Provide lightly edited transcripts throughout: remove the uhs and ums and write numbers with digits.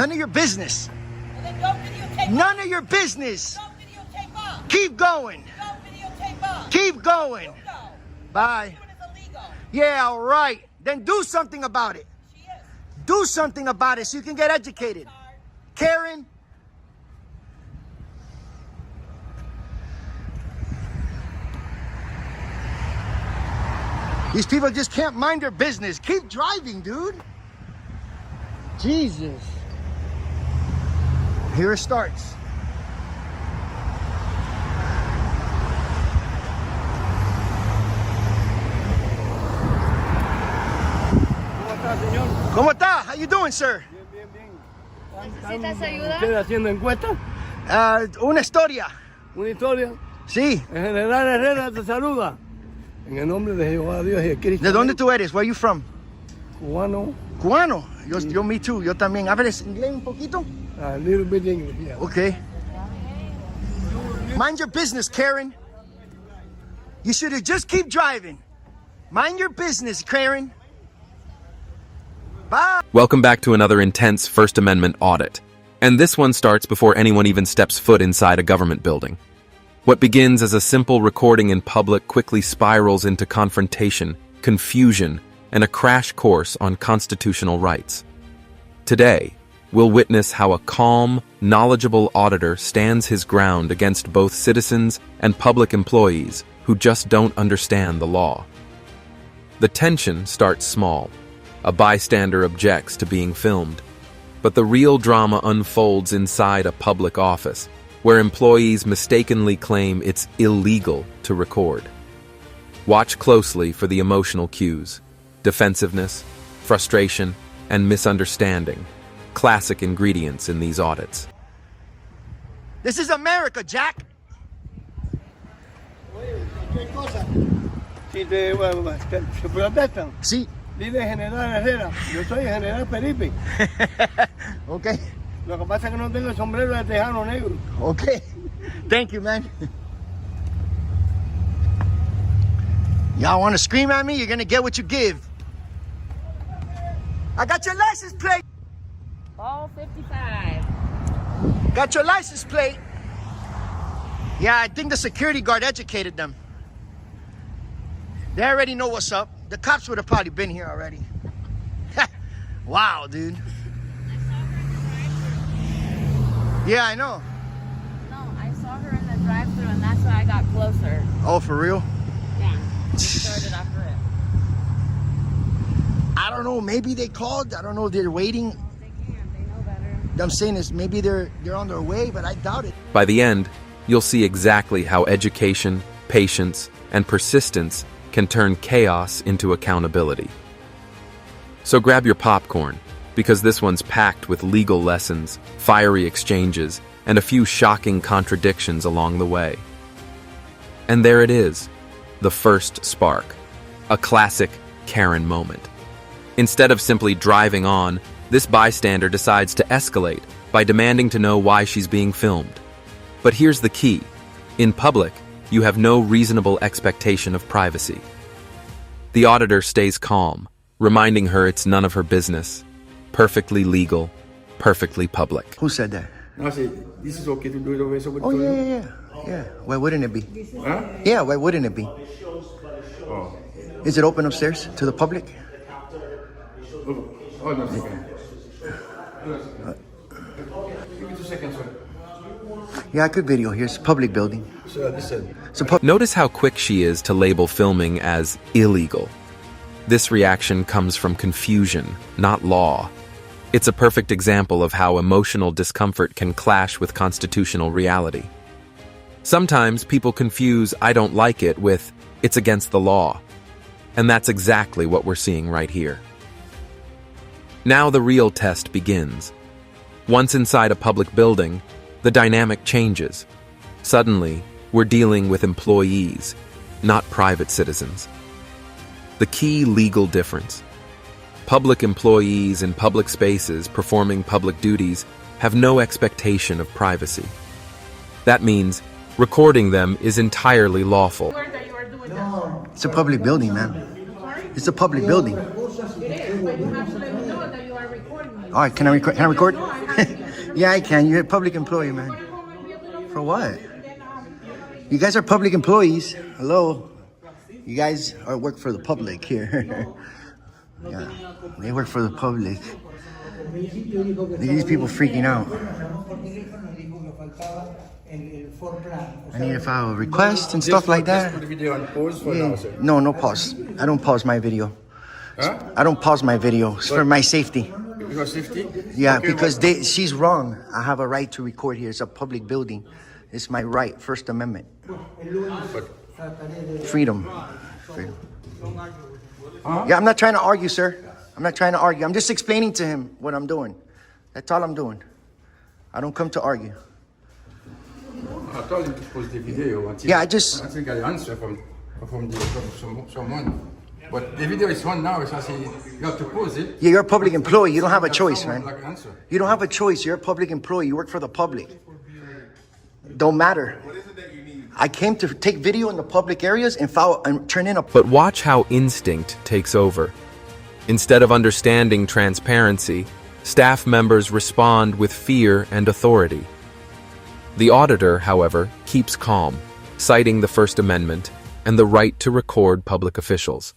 None of your business. Well, then don't videotape None us. of your business. Don't videotape us. Keep going. Don't videotape us. Keep going. You know. Bye. Doing is illegal. Yeah, all right. Then do something about it. She is. Do something about it so you can get educated. Hard. Karen. These people just can't mind their business. Keep driving, dude. Jesus. Here it starts. ¿Cómo está, señor? ¿Cómo está? How you doing, sir? Bien, bien. ¿Necesitas ayuda? ¿Usted haciendo encuesta? Una historia. ¿Una historia? Sí. El general Herrera te saluda. En el nombre de Jehová, Dios y de Cristo. ¿De dónde tú eres? Where you from? Cubano. Cubano. Yo me too. Yo también. ¿Hablas inglés un poquito? A little bit English, yeah. Okay. Mind your business, Karen. You should have just keep driving. Mind your business, Karen. Bye. Welcome back to another intense First Amendment audit. And this one starts before anyone even steps foot inside a government building. What begins as a simple recording in public quickly spirals into confrontation, confusion, and a crash course on constitutional rights. Today, we'll witness how a calm, knowledgeable auditor stands his ground against both citizens and public employees who just don't understand the law. The tension starts small. A bystander objects to being filmed. But the real drama unfolds inside a public office, where employees mistakenly claim it's illegal to record. Watch closely for the emotional cues: defensiveness, frustration, and misunderstanding, classic ingredients in these audits. This is America, Jack. ¿Qué cosa? Si se protestan, Sí. dile general Herrera. Yo soy el general Felipe. Okay. Lo que pasa es que no tengo el sombrero de tejano negro. Okay. Thank you, man. Y'all want to scream at me? You're going to get what you give. I got your license plate. Ball 55. Got your license plate. Yeah, I think the security guard educated them. They already know what's up. The cops would have probably been here already. Wow, dude. Yeah, I know. No, I saw her in the drive-thru and that's why I got closer. Oh, for real? Yeah. We started off her. I don't know. Maybe they called. I don't know. They're waiting. They can. They know better. I'm saying is maybe they're on their way, but I doubt it. By the end, you'll see exactly how education, patience, and persistence can turn chaos into accountability. So grab your popcorn, because this one's packed with legal lessons, fiery exchanges, and a few shocking contradictions along the way. And there it is, the first spark, a classic Karen moment. Instead of simply driving on, this bystander decides to escalate by demanding to know why she's being filmed. But here's the key. In public, you have no reasonable expectation of privacy. The auditor stays calm, reminding her it's none of her business. Perfectly legal, perfectly public. Who said that? No, sí, this is okay to do it over so Oh, yeah. Yeah. Why wouldn't it be? Huh? Yeah, why wouldn't it be? Oh. Is it open upstairs to the public? Oh, no, it's okay. Give me 2 seconds, sir. Yeah, I could video here. It's a public building. So, listen. It's a Notice how quick she is to label filming as illegal. This reaction comes from confusion, not law. It's a perfect example of how emotional discomfort can clash with constitutional reality. Sometimes people confuse "I don't like it" with "it's against the law." And that's exactly what we're seeing right here. Now the real test begins. Once inside a public building, the dynamic changes. Suddenly, we're dealing with employees, not private citizens. The key legal difference. Public employees in public spaces performing public duties have no expectation of privacy. That means recording them is entirely lawful. It's a public building, man. It's a public building. It is, but you have to let me know that you are recording me. All right, can I record? Can I record? No, I have Yeah, I can. You're a public employee, man. For what? You guys are public employees. Hello. You guys are work for the public here. Yeah, they work for the public. Look at these people freaking out. I need to file a request and stuff like that. Put the video on pause for now, sir. No, no pause. I don't pause my video. Huh? I don't pause my video. It's for my safety. Because safety? Yeah, Okay, because she's wrong. I have a right to record here. It's a public building. It's my right, First Amendment. Freedom. Freedom. Yeah, I'm not trying to argue, sir. I'm not trying to argue. I'm just explaining to him what I'm doing. That's all I'm doing. I don't come to argue. I told him to pause the video until Yeah, I I just... think I answer from someone. But the video is on now, so you have to pause it. Yeah, you're a public employee. You don't have a choice, man. Like answer. You don't have a choice. You're a public employee. You work for the public. Don't matter. I came to take video in the public areas and file and turn in a... But watch how instinct takes over. Instead of understanding transparency, staff members respond with fear and authority. The auditor, however, keeps calm, citing the First Amendment and the right to record public officials.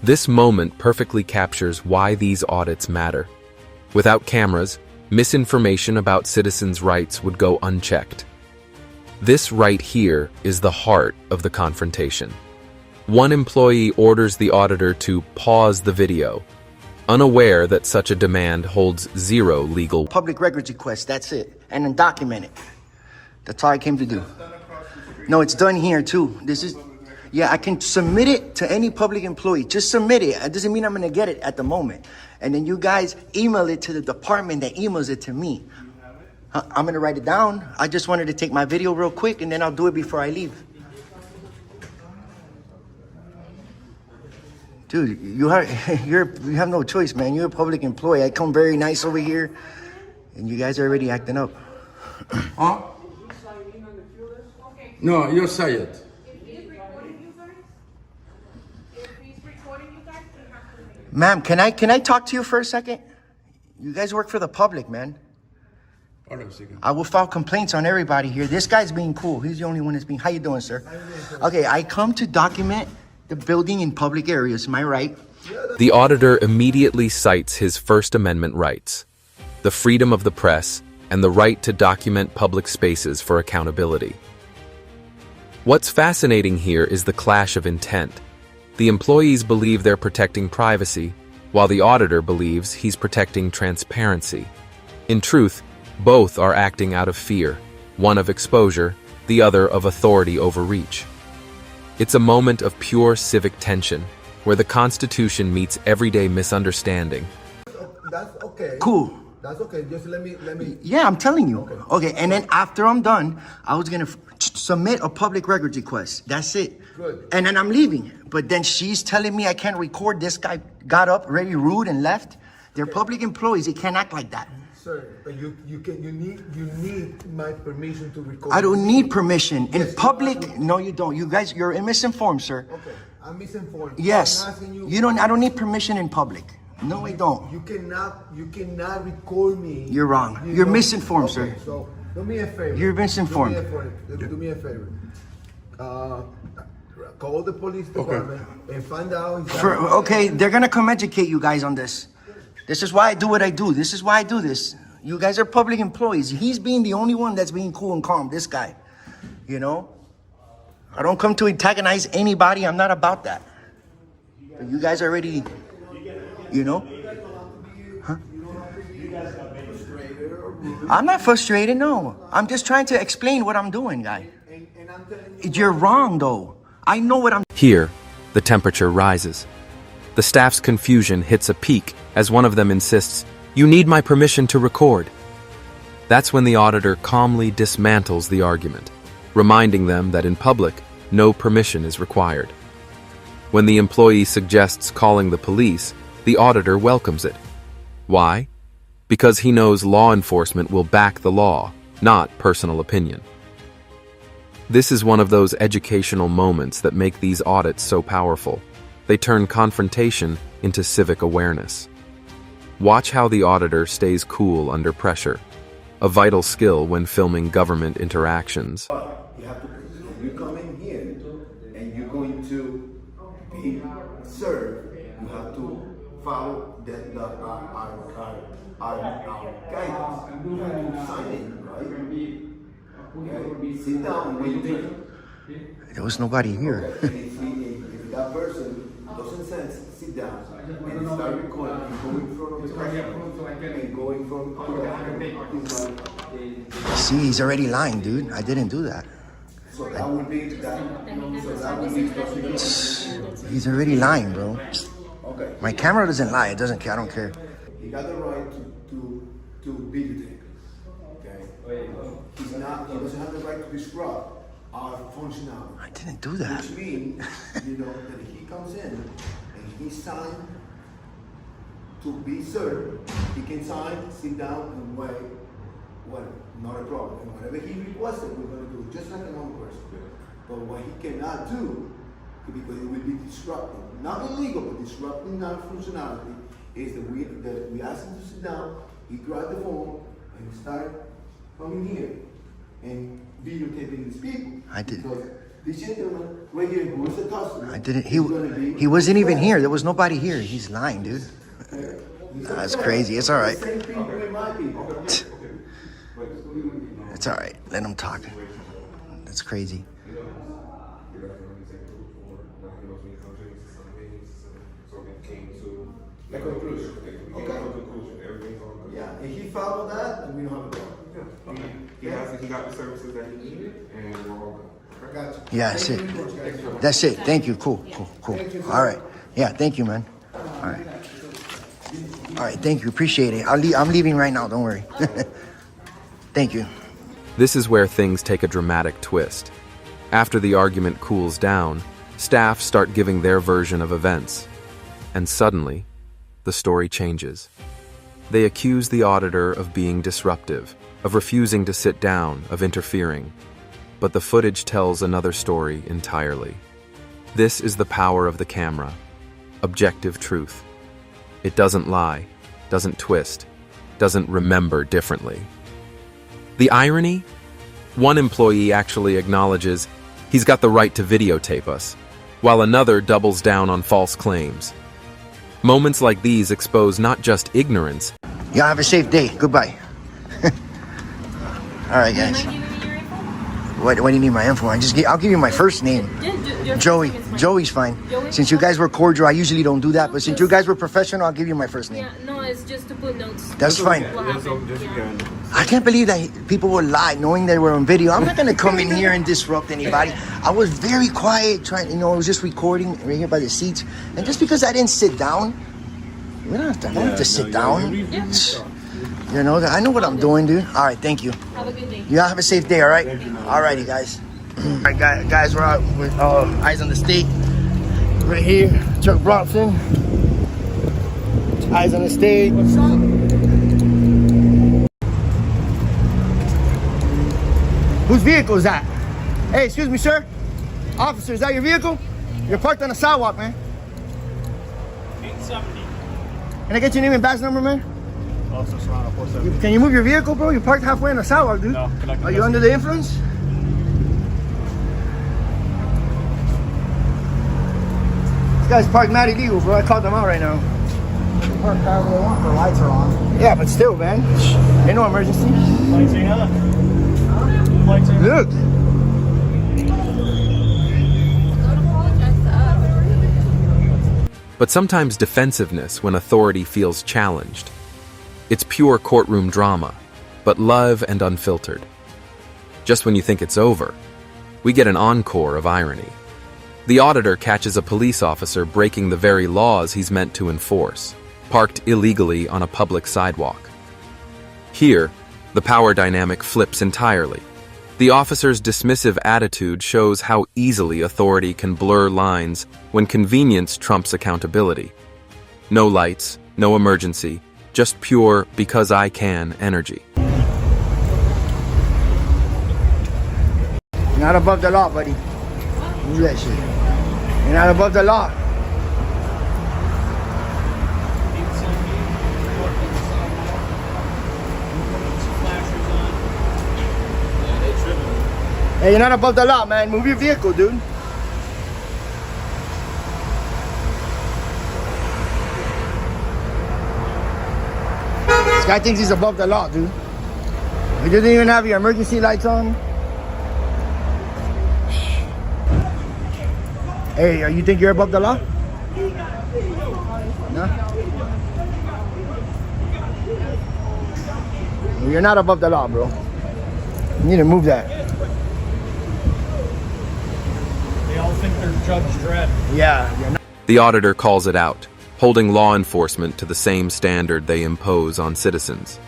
This moment perfectly captures why these audits matter. Without cameras, misinformation about citizens' rights would go unchecked. This right here is the heart of the confrontation. One employee orders the auditor to pause the video, unaware that such a demand holds zero legal. Public records request, that's it. And then document it. That's all I came to do. No, it's done here too. This is... Yeah, I can submit it to any public employee. Just submit it. It doesn't mean I'm going to get it at the moment. And then you guys email it to the department that emails it to me. I'm going to write it down. I just wanted to take my video real quick, and then I'll do it before I leave. Dude, you have no choice, man. You're a public employee. I come very nice over here, and you guys are already acting up. Huh? No, you're silent. Ma'am, can I talk to you for a second? You guys work for the public, man. Hold on a second. I will file complaints on everybody here. This guy's being cool. He's the only one that's being... How you doing, sir? Okay, I come to document the building in public areas. Am I right? The auditor immediately cites his First Amendment rights, the freedom of the press, and the right to document public spaces for accountability. What's fascinating here is the clash of intent. The employees believe they're protecting privacy, while the auditor believes he's protecting transparency. In truth, both are acting out of fear, one of exposure, the other of authority overreach. It's a moment of pure civic tension, where the Constitution meets everyday misunderstanding. That's okay. Cool. That's okay. Just let me. Yeah, I'm telling you. Okay, and then after I'm done, I was going to submit a public records request. That's it. Good. And then I'm leaving. But then she's telling me I can't record. This guy got up, very rude, and left. They're public employees. They can't act like that. Sir, but you need my permission to record. I don't need permission. In Yes, public, no, you don't. You guys, you're misinformed, sir. Okay, I'm misinformed. Yes. I'm asking You don't. I don't need permission in public. No, I don't. You cannot record me. You're wrong. You're misinformed, okay, sir. So do me a favor. You're misinformed. Do me a favor. Call the police department and find out. Okay, they're gonna come educate you guys on this. This is why I do what I do. This is why I do this. You guys are public employees. He's being the only one that's being cool and calm, this guy. You know? I don't come to antagonize anybody. I'm not about that. But you guys already, you know? Huh? I'm not frustrated, no. I'm just trying to explain what I'm doing, guy. And I'm telling you. You're wrong, though. I know what I'm... Here, the temperature rises. The staff's confusion hits a peak as one of them insists, "You need my permission to record." That's when the auditor calmly dismantles the argument, reminding them that in public, no permission is required. When the employee suggests calling the police, the auditor welcomes it. Why? Because he knows law enforcement will back the law, not personal opinion. This is one of those educational moments that make these audits so powerful. They turn confrontation into civic awareness. Watch how the auditor stays cool under pressure, a vital skill when filming government interactions. You have to, you come in here and you're going to be served. You have to follow our guidance. You have to sign in, right? Okay. Sit down and wait. There was nobody here. And if that person doesn't sense, sit down and start recording and go in front of the camera and go in front of the See, he's already lying, dude. I didn't do that. So that would be that. So that would be. He's already lying, bro. Okay. My camera doesn't lie. It doesn't care. I don't care. He got the right to videotape. Okay. He doesn't have the right to disrupt our functionality. I didn't do that. Which means, that if he comes in and he signed to be served, he can sign, sit down, and wait. Well, not a problem. And whatever he requested, we're going to do just like a normal person. But what he cannot do, because it will be disrupting, not illegal, but disrupting our functionality, is that we ask him to sit down, he grab the phone, and start coming here and videotaping these people. I did. Because this gentleman right here, who is a customer, I didn't. is gonna be- He wasn't even here. There was nobody here. He's lying, dude. That's crazy. It's all right. The same thing with my people. It's all right. Let him talk. That's crazy. The conclusion. Okay. Yeah, if he followed that, then we don't have a problem. He got the services that he needed, and we're all good. Gotcha. Yeah, that's it. That's it. Thank you. Cool. All right. Yeah, thank you, man. All right. All right. Thank you. Appreciate it. I'm leaving right now. Don't worry. Thank you. This is where things take a dramatic twist. After the argument cools down, staff start giving their version of events. And suddenly, the story changes. They accuse the auditor of being disruptive, of refusing to sit down, of interfering. But the footage tells another story entirely. This is the power of the camera. Objective truth. It doesn't lie, doesn't twist, doesn't remember differently. The irony? One employee actually acknowledges he's got the right to videotape us, while another doubles down on false claims. Moments like these expose not just ignorance. Y'all have a safe day. Goodbye. All right, guys. What do you need my info? I'll give you my first name. Joey. Joey's fine. Since you guys were cordial, I usually don't do that. But since you guys were professional, I'll give you my first name. Yeah, no, it's just to put notes. That's fine. What happened? I can't believe that people would lie knowing they were on video. I'm not going to come in here and disrupt anybody. I was very quiet, I was just recording right here by the seats. And just because I didn't sit down, I don't have to sit down. I know what I'm doing, dude. All right, thank you. Have a good day. You all have a safe day, all right? All righty, guys. All right, guys, we're out with Eyes on the State. Right here, Chuck Bronson. Eyes on the State. What's up? Whose vehicle is that? Hey, excuse me, sir. Officer, is that your vehicle? You're parked on the sidewalk, man. 870. Can I get your name and badge number, man? Also Serrano 470. Can you move your vehicle, bro? You're parked halfway on the sidewalk, dude. No, Are you under the influence? This guy's parked mad illegal, bro. I called them out right now. They park however they want. Their lights are on. Yeah, but still, man. Ain't no emergency. Lights ain't on. Lights ain't on. Look. But sometimes defensiveness when authority feels challenged. It's pure courtroom drama, but love and unfiltered. Just when you think it's over, we get an encore of irony. The auditor catches a police officer breaking the very laws he's meant to enforce, parked illegally on a public sidewalk. Here, the power dynamic flips entirely. The officer's dismissive attitude shows how easily authority can blur lines when convenience trumps accountability. No lights, no emergency, just pure because I can energy. You're not above the law, buddy. Do that shit. You're not above the law. Hey, you're not above the law, man. Move your vehicle, dude. This guy thinks he's above the law, dude. You didn't even have your emergency lights on. Hey, you think you're above the law? No? You're not above the law, bro. You need to move that. They all think they're Judge Dredd. Yeah, you're not. The auditor calls it out, holding law enforcement to the same standard they impose on citizens.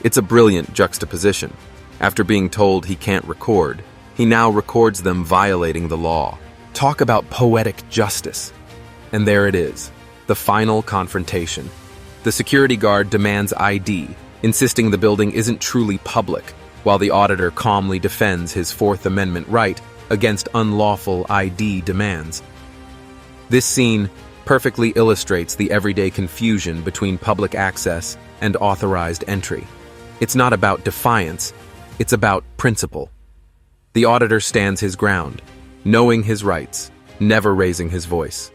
It's a brilliant juxtaposition. After being told he can't record, he now records them violating the law. Talk about poetic justice. And there it is, the final confrontation. The security guard demands ID, insisting the building isn't truly public, while the auditor calmly defends his Fourth Amendment right against unlawful ID demands. This scene perfectly illustrates the everyday confusion between public access and authorized entry. It's not about defiance, it's about principle. The auditor stands his ground, knowing his rights, never raising his voice.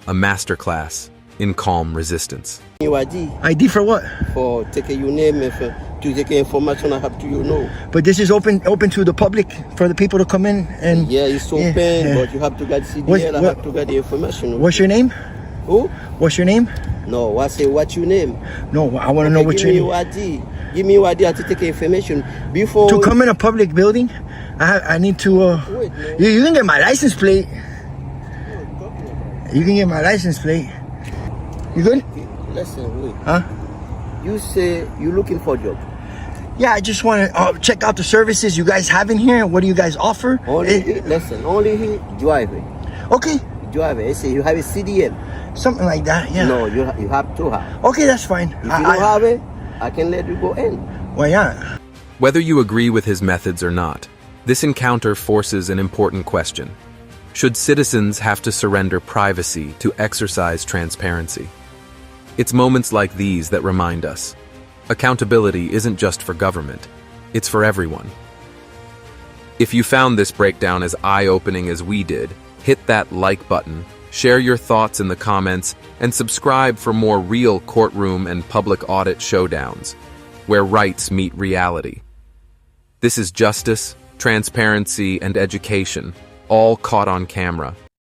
A masterclass in calm resistance. Your ID ID for what? for taking your name and to take information I have to you know. But this is open to the public for the people to come in and. Yeah, it's open, but you have to get CDL. What- I have to get the information. What's your name? Who? What's your name? No, I say what's your name? No, I want to know what give me your your ID. Give me your ID to take information before. To come in a public building, I need to. Wait, man. You can get my license plate. You can get my license plate. You good? Listen, wait. Huh? You say you're looking for a job. Yeah, I just want to check out the services you guys have in here. What do you guys offer? Only listen, only he driving. Okay, Driving. I say you have a CDL. something like that. Yeah. No, you have to have. Okay, that's fine. If you don't have it, I can let you go in. Why not? Whether you agree with his methods or not, this encounter forces an important question. Should citizens have to surrender privacy to exercise transparency? It's moments like these that remind us. Accountability isn't just for government, it's for everyone. If you found this breakdown as eye-opening as we did, hit that like button, share your thoughts in the comments, and subscribe for more real courtroom and public audit showdowns, where rights meet reality. This is justice, transparency, and education, all caught on camera.